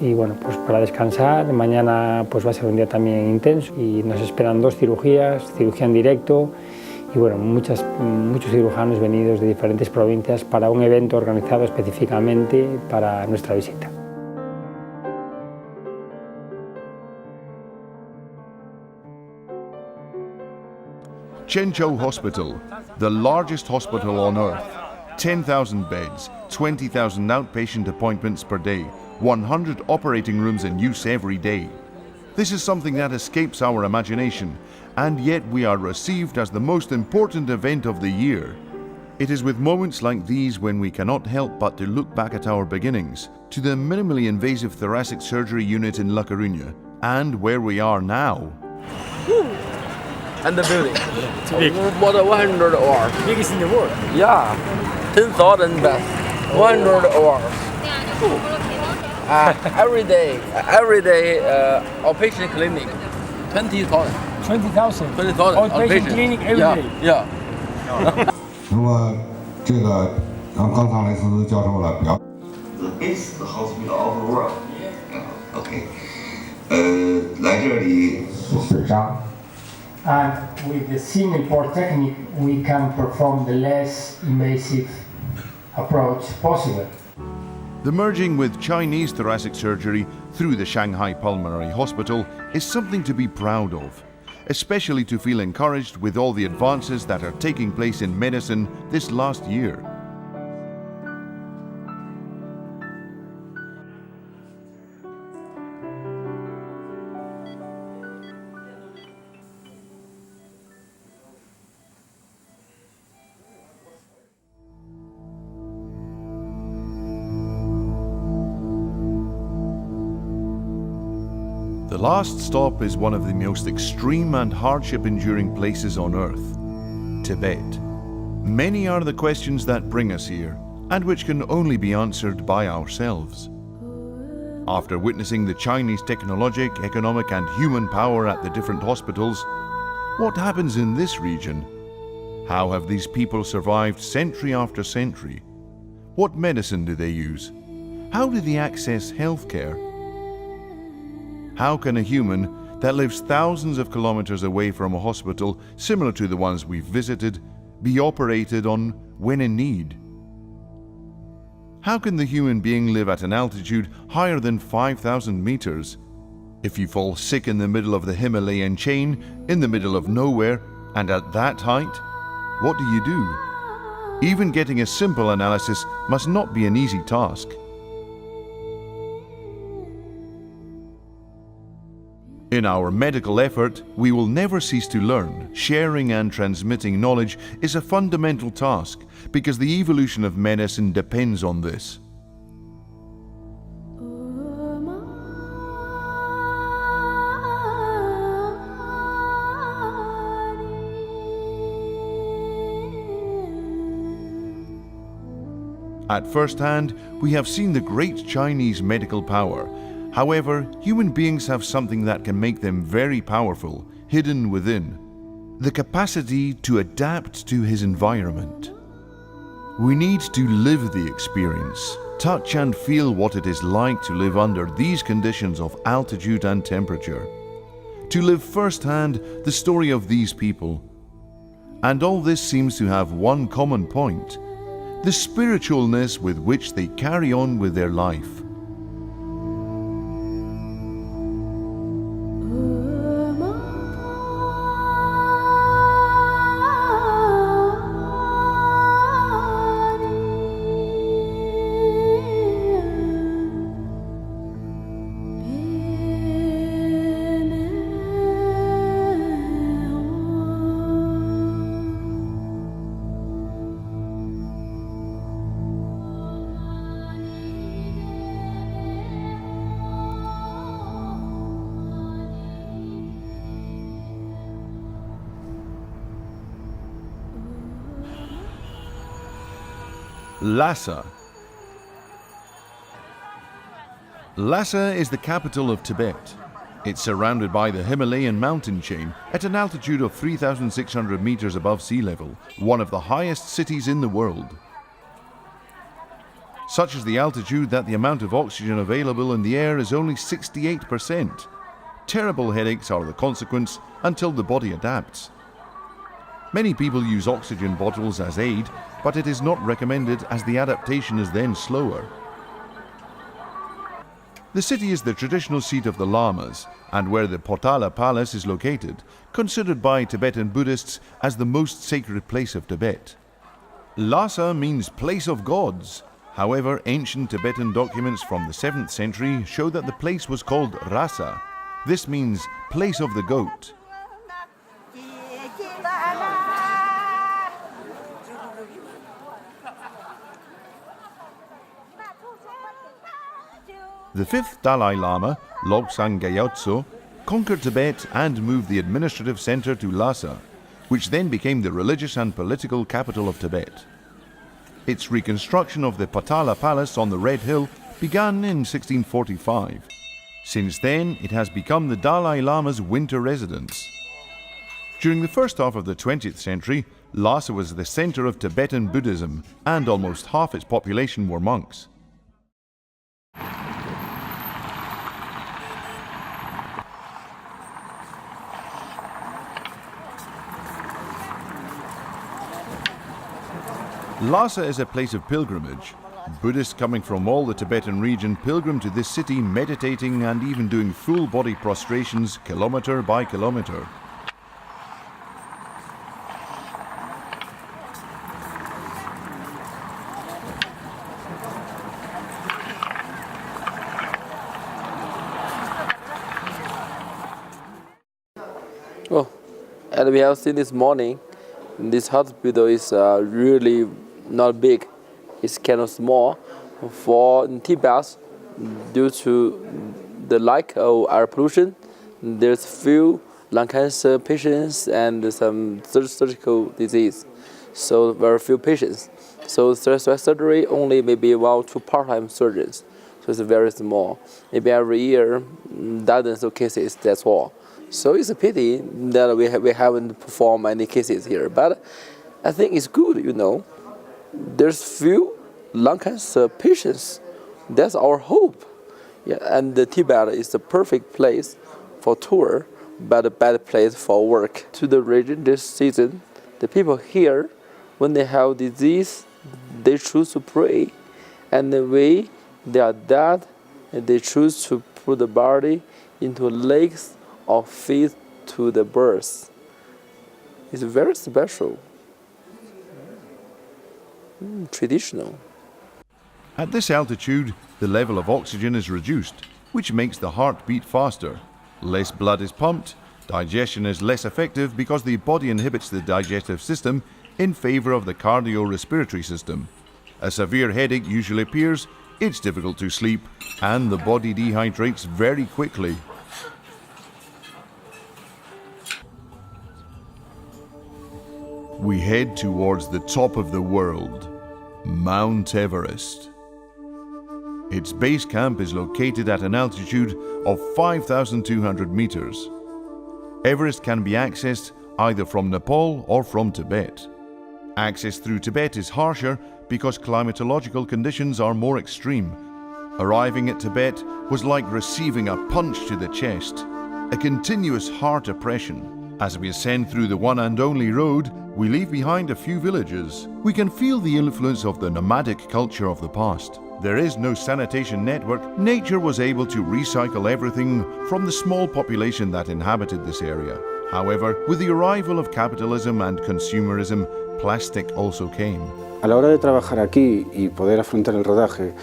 y bueno, pues para descansar. Mañana pues va a ser un día también intenso y nos esperan 2 cirugías, cirugía en directo y bueno, muchos cirujanos venidos de diferentes provincias para un evento organizado específicamente para nuestra visita. Zhengzhou Hospital, the largest hospital on earth. 10,000 beds, 20,000 outpatient appointments per day, 100 operating rooms in use every day. This is something that escapes our imagination, and yet we are received as the most important event of the year. It is with moments like these when we cannot help but to look back at our beginnings, to the minimally invasive thoracic surgery unit in La Coruña, and where we are now. And the building. It's big. More than 100 hours. Biggest in the world. Yeah, 10,000 beds, 100 hours. Every day, outpatient clinic, 20,000. 20,000. 20,000 outpatient clinic every day. Yeah. 那么这个刚才雷斯教授了表。The best hospital of the world. OK. 来这里水扎。 And with the Uniportal technique, we can perform the less invasive approach possible. The merging with Chinese thoracic surgery through the Shanghai Pulmonary Hospital is something to be proud of, especially to feel encouraged with all the advances that are taking place in medicine this last year. The last stop is one of the most extreme and hardship-enduring places on Earth, Tibet. Many are the questions that bring us here, and which can only be answered by ourselves. After witnessing the Chinese technologic, economic and human power at the different hospitals, what happens in this region? How have these people survived century after century? What medicine do they use? How do they access healthcare? How can a human that lives thousands of kilometers away from a hospital similar to the ones we've visited be operated on when in need? How can the human being live at an altitude higher than 5,000 meters? If you fall sick in the middle of the Himalayan chain, in the middle of nowhere, and at that height, what do you do? Even getting a simple analysis must not be an easy task. In our medical effort, we will never cease to learn. Sharing and transmitting knowledge is a fundamental task because the evolution of medicine depends on this. At first hand, we have seen the great Chinese medical power. However, human beings have something that can make them very powerful, hidden within: the capacity to adapt to his environment. We need to live the experience, touch and feel what it is like to live under these conditions of altitude and temperature, to live firsthand the story of these people. And all this seems to have one common point: the spiritualness with which they carry on with their life. Lhasa. Lhasa is the capital of Tibet. It's surrounded by the Himalayan mountain chain at an altitude of 3,600 meters above sea level, one of the highest cities in the world. such as the altitude that the amount of oxygen available in the air is only 68%. Terrible headaches are the consequence until the body adapts. Many people use oxygen bottles as aid, but it is not recommended as the adaptation is then slower. The city is the traditional seat of the Lamas and where the Potala Palace is located, considered by Tibetan Buddhists as the most sacred place of Tibet. Lhasa means place of gods. However, ancient Tibetan documents from the 7th century show that the place was called Rasa. This means place of the goat. The 5th Dalai Lama, Lobsang Gyatso, conquered Tibet and moved the administrative center to Lhasa, which then became the religious and political capital of Tibet. Its reconstruction of the Potala Palace on the Red Hill began in 1645. Since then, it has become the Dalai Lama's winter residence. During the first half of the 20th century, Lhasa was the center of Tibetan Buddhism, and almost half its population were monks. Lhasa is a place of pilgrimage. Buddhists coming from all the Tibetan region pilgrim to this city, meditating and even doing full body prostrations kilometer by kilometer. Oh, and we have seen this morning, this hospital is really not big. It's kind of small. For Tibet, due to the lack of air pollution, there's few lung cancer patients and some surgical disease. So very few patients. So surgery only maybe 1 or 2 part-time surgeons. So it's very small. Maybe every year, dozens of cases, that's all. So it's a pity that we haven't performed any cases here. But I think it's good, you know. There's few lung cancer patients. That's our hope. Yeah, and Tibet is the perfect place for tour, but a bad place for work. To the region this season, the people here, when they have disease, they choose to pray. And the way they are dead, they choose to put the body into lakes or feed to the birds. It's very special. Traditional. At this altitude, the level of oxygen is reduced, which makes the heart beat faster. Less blood is pumped, digestion is less effective because the body inhibits the digestive system in favor of the cardiorespiratory system. A severe headache usually appears, it's difficult to sleep, and the body dehydrates very quickly. We head towards the top of the world, Mount Everest. Its base camp is located at an altitude of 5,200 meters. Everest can be accessed either from Nepal or from Tibet. Access through Tibet is harsher because climatological conditions are more extreme. Arriving at Tibet was like receiving a punch to the chest, a continuous heart oppression. As we ascend through the one and only road, we leave behind a few villages. We can feel the influence of the nomadic culture of the past. There is no sanitation network. Nature was able to recycle everything from the small population that inhabited this area. However, with the arrival of capitalism and consumerism, plastic also came. A la hora de trabajar aquí y poder afrontar el rodaje,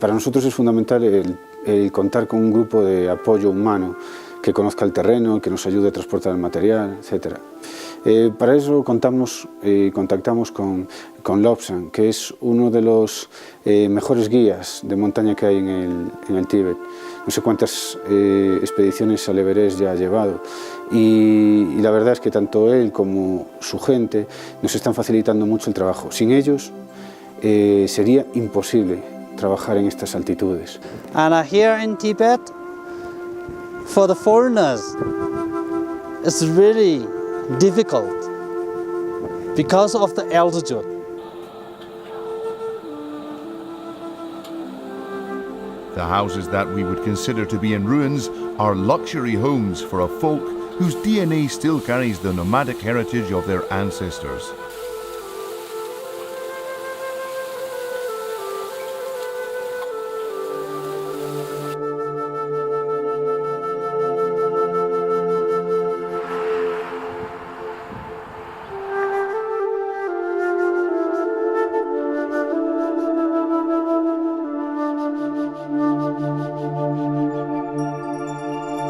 para nosotros es fundamental el contar con un grupo de apoyo humano que conozca el terreno, que nos ayude a transportar el material, etc. Para eso contactamos con Lopez, que es uno de los mejores guías de montaña que hay en el Tíbet. No sé cuántas expediciones al Everest ya ha llevado y la verdad es que tanto él como su gente nos están facilitando mucho el trabajo. Sin ellos sería imposible trabajar en estas altitudes. And here in Tibet, for the foreigners, it's really difficult because of the altitude. The houses that we would consider to be in ruins are luxury homes for a folk whose DNA still carries the nomadic heritage of their ancestors.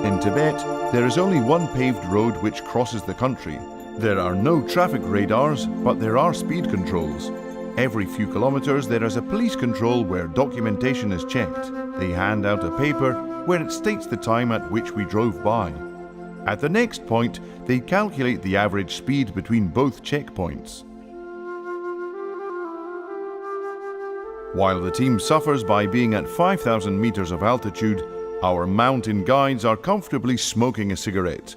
In Tibet, there is only one paved road which crosses the country. There are no traffic radars, but there are speed controls. Every few kilometers there is a police control where documentation is checked. They hand out a paper where it states the time at which we drove by. At the next point, they calculate the average speed between both checkpoints. While the team suffers by being at 5,000 meters of altitude, our mountain guides are comfortably smoking a cigarette.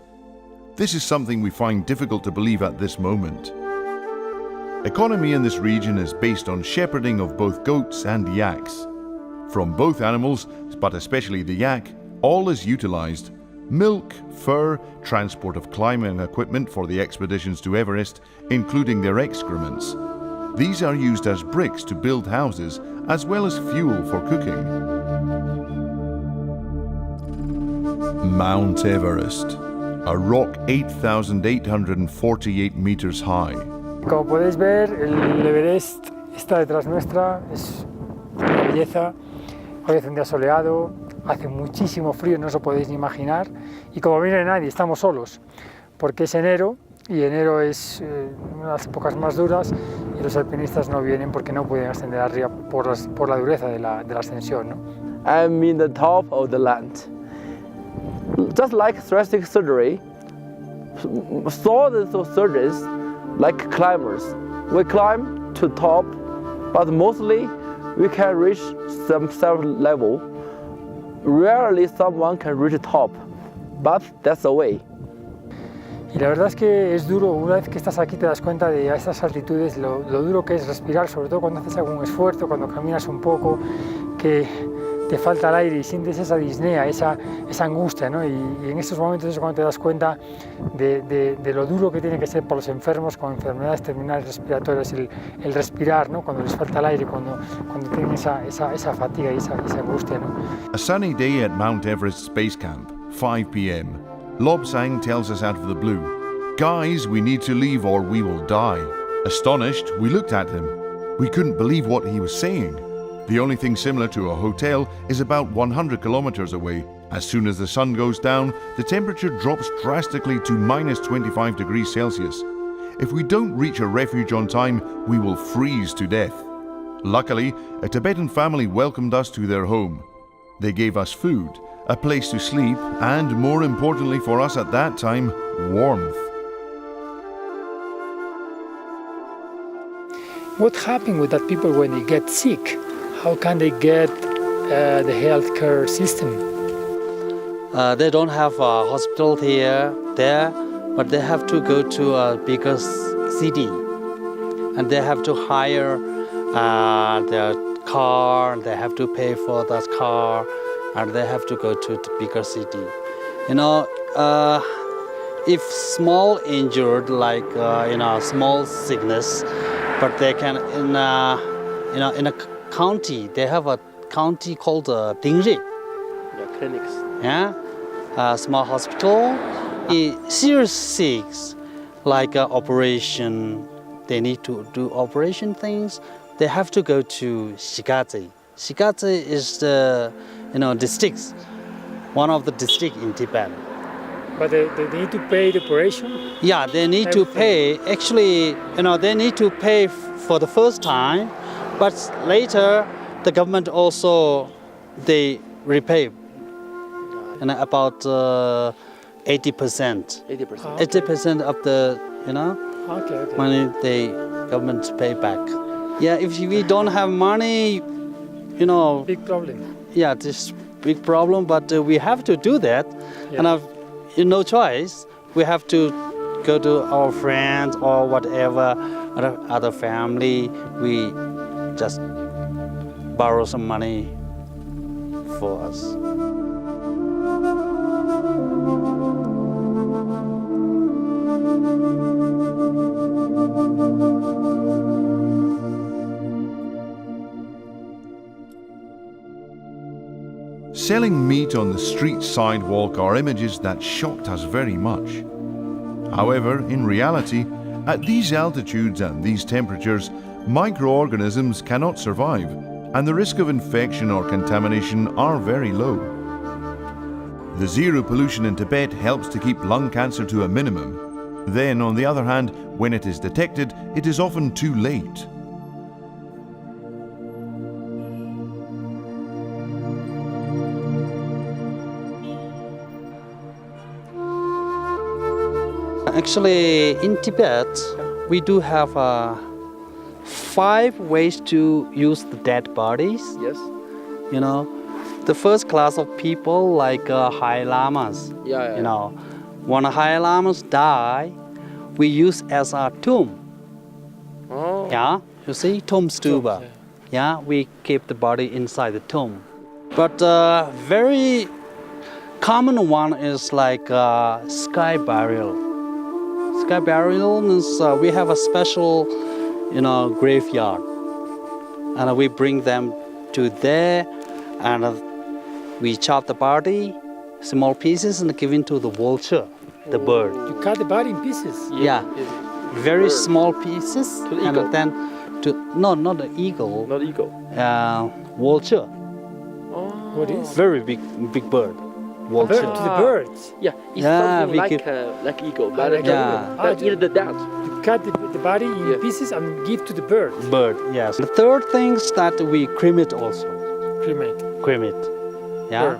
This is something we find difficult to believe at this moment. Economy in this region is based on shepherding of both goats and yaks. From both animals, but especially the yak, all is utilized. Milk, fur, transport of climbing equipment for the expeditions to Everest, including their excrements. These are used as bricks to build houses, as well as fuel for cooking. Mount Everest, a rock 8,848 meters high. Como podéis ver, el Everest está detrás nuestra, es una belleza. Hoy hace un día soleado, hace muchísimo frío, no os lo podéis ni imaginar. Y como viene nadie, estamos solos, porque es enero, y enero es una de las épocas más duras, y los alpinistas no vienen porque no pueden ascender arriba por la dureza de la ascensión, ¿no? I'm in the top of the land. Just like thoracic surgery, so the surgeons, like climbers, we climb to top, but mostly we can reach some level. Rarely someone can reach top, but that's the way. Y la verdad es que es duro, una vez que estás aquí te das cuenta de a estas altitudes lo duro que es respirar, sobre todo cuando haces algún esfuerzo, cuando caminas un poco, que te falta el aire y sientes esa disnea, esa angustia, ¿no? Y en estos momentos es cuando te das cuenta de lo duro que tiene que ser para los enfermos con enfermedades terminales respiratorias el respirar, ¿no? Cuando les falta el aire, cuando tienen esa fatiga y esa angustia, ¿no? A sunny day at Mount Everest Space Camp, 5 p.m. Lobsang tells us out of the blue, "Guys, we need to leave or we will die." Astonished, we looked at him. We couldn't believe what he was saying. The only thing similar to a hotel is about 100 kilometers away. As soon as the sun goes down, the temperature drops drastically to minus 25 degrees Celsius. If we don't reach a refuge on time, we will freeze to death. Luckily, a Tibetan family welcomed us to their home. They gave us food, a place to sleep, and more importantly for us at that time, warmth. What happens with that people when they get sick? How can they get the healthcare system? They don't have a hospital there, but they have to go to a bigger city, and they have to hire their car. They have to pay for that car, and they have to go to the bigger city. You know, if small injured, like small sickness, but they can in a county. They have a county called Dingri. Yeah, clinics. Yeah, a small hospital. Serious sick, like operation, they need to do operation things. They have to go to Shigaze. Shigaze is the district, one of the district in Tibet. But they need to pay the operation? Yeah, they need to pay. Actually, they need to pay for the first time, but later the government also they repay, about 80%. 80% of the money the government pay back. Yeah, if we don't have money, big problem. Yeah, this big problem, but we have to do that, and no choice. We have to go to our friends or whatever, other family. We just borrow some money for us. Selling meat on the street sidewalk are images that shocked us very much. However, in reality, at these altitudes and these temperatures, microorganisms cannot survive, and the risk of infection or contamination are very low. The zero pollution in Tibet helps to keep lung cancer to a minimum. Then, on the other hand, when it is detected, it is often too late. Actually, in Tibet, we do have 5 ways to use the dead bodies. Yes. You know, the first class of people like high lamas. Yeah. You know, when high lamas die, we use as a tomb. Oh. Yeah, you see, tomb stupa. Yeah, we keep the body inside the tomb. But very common one is like sky burial. Sky burial means we have a special, graveyard, and we bring them to there, and we chop the body, small pieces, and give it to the vulture, the bird. You cut the body in pieces? Yeah, very small pieces, To the eagle. and then not the eagle. Not eagle. Vulture. What is? Very big bird. Vulture. To the birds? Yeah, it's Yeah, something we like eagle, but Yeah. but eat the dead. You cut the body in pieces and give to the bird. Bird, yes. The third thing is that we cremate also. Cremate. Yeah.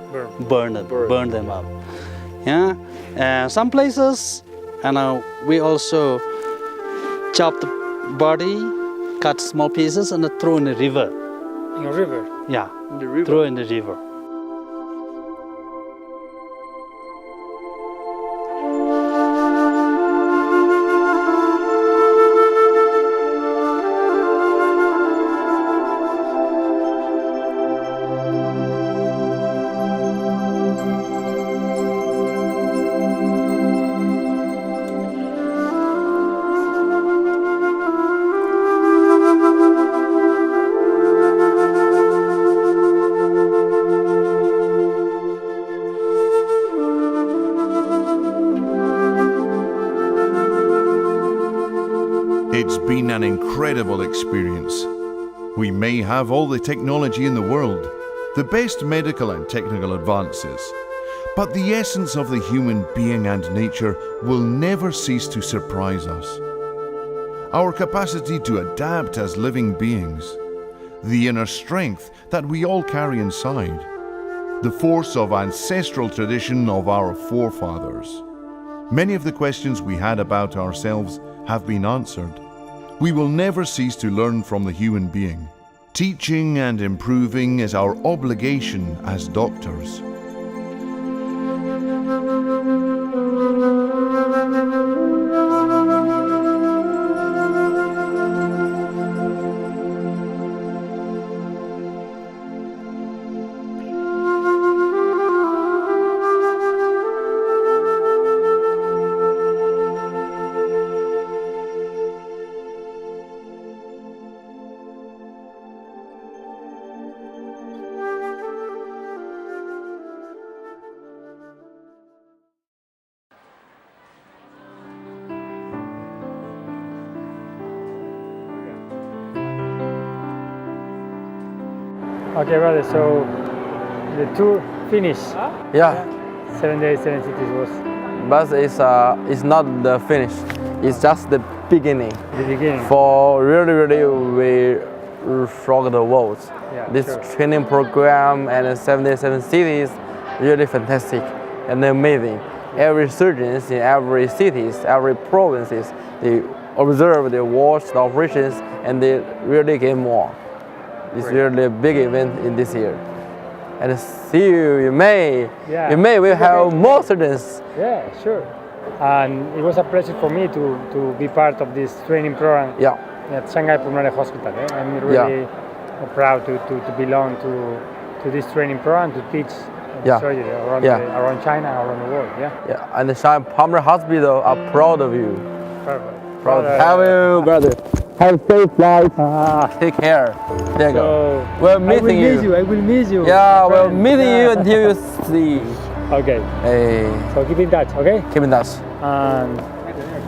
Burn. Burn them up. Yeah. Some places, and we also chop the body, cut small pieces, and throw in the river. In a river? Yeah. In the river. Throw in the river. It's been an incredible experience. We may have all the technology in the world, the best medical and technical advances, but the essence of the human being and nature will never cease to surprise us. Our capacity to adapt as living beings, the inner strength that we all carry inside, the force of ancestral tradition of our forefathers. Many of the questions we had about ourselves have been answered. We will never cease to learn from the human being. Teaching and improving is our obligation as doctors. Okay, brother, so the tour finished. Yeah. 7 days, 7 cities was But it's not the finish. It's just the beginning. the beginning. For really we rock the world. Yeah, This sure. training program and 7 days, 7 cities, really fantastic and amazing. Every surgeons in every cities, every provinces, they observe, they watch the operations, and they really get more. It's really a big event in this year. And see you in May. Yeah. In May we have more surgeons. Yeah, sure. And it was a pleasure for me to be part of this training program at Shanghai Pulmonary Hospital. I'm really proud to belong to to this training program to teach surgery around, around China and around the world. Yeah. Yeah, and the Shanghai Pulmonary Hospital are proud of you. Perfect. Proud to have you, brother. Have safe flight. Take care. There you go. We're meeting you. I will miss you. Yeah, we're meeting you until you see. Okay. Hey. So keep in touch, okay? Keep in touch. And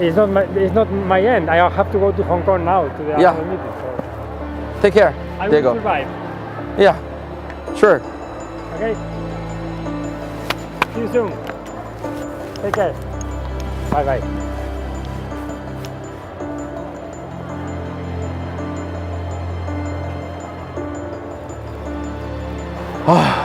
it's not my end. I have to go to Hong Kong now to the annual meeting. So take care. I there you will go. survive. Yeah. Sure. Okay. See you soon. Take care. Bye bye. Ah.